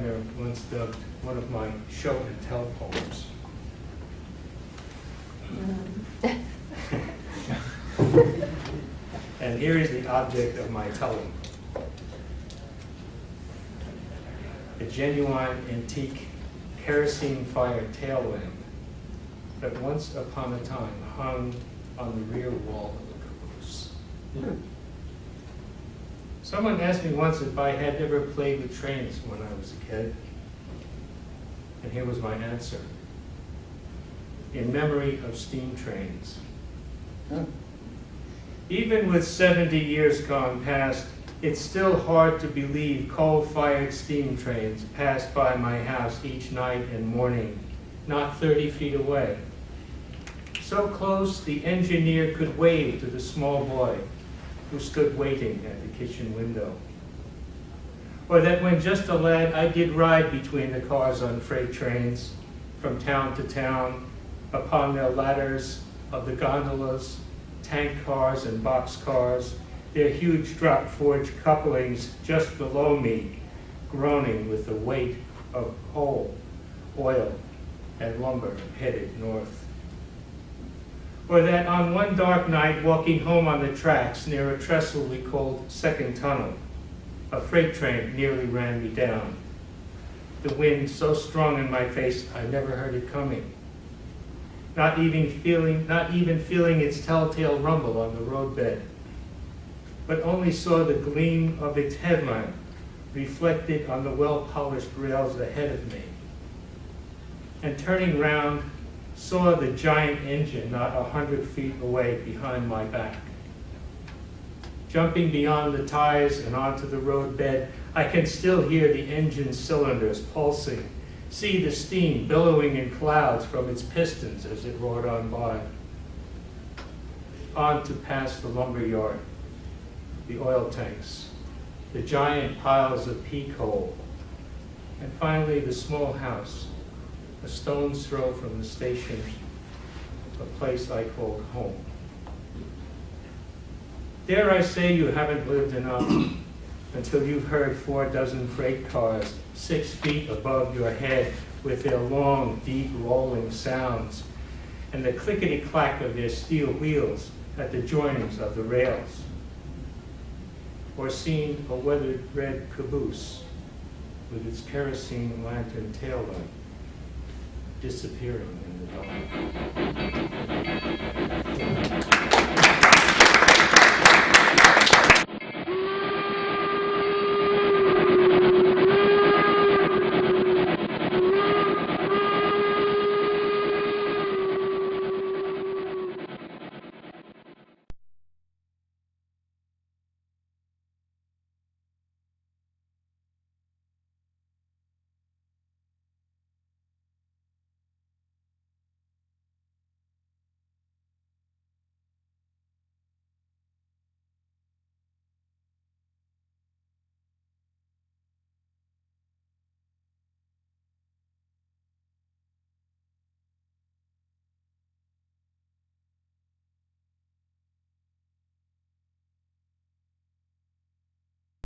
partner once dubbed one of my show and tell poems. And here is the object of my telling. A genuine antique kerosene-fired tail lamp that once upon a time hung on the rear wall of the caboose. Someone asked me once if I had ever played with trains when I was a kid, and here was my answer. In memory of steam trains. Even with 70 years gone past, it's still hard to believe coal-fired steam trains passed by my house each night and morning, not 30 feet away. So close, the engineer could wave to the small boy who stood waiting at the kitchen window. Or that when just a lad, I did ride between the cars on freight trains, from town to town, upon their ladders of the gondolas, tank cars and box cars, their huge drop forge couplings just below me, groaning with the weight of coal, oil, and lumber headed north. Or that on one dark night, walking home on the tracks near a trestle we called Second Tunnel, a freight train nearly ran me down. The wind so strong in my face, I never heard it coming. Not even feeling its telltale rumble on the roadbed, but only saw the gleam of its headlamp reflected on the well-polished rails ahead of me. And turning round, saw the giant engine not 100 feet away behind my back. Jumping beyond the ties and onto the roadbed, I can still hear the engine cylinders pulsing, see the steam billowing in clouds from its pistons as it roared on by. On to past the lumber yard, the oil tanks, the giant piles of pea coal, and finally the small house, a stone's throw from the station, a place I called home. Dare I say you haven't lived enough until you've heard 4 dozen freight cars 6 feet above your head with their long, deep rolling sounds and the clickety-clack of their steel wheels at the joinings of the rails. Or seen a weathered red caboose with its kerosene lantern taillight disappearing in the dark.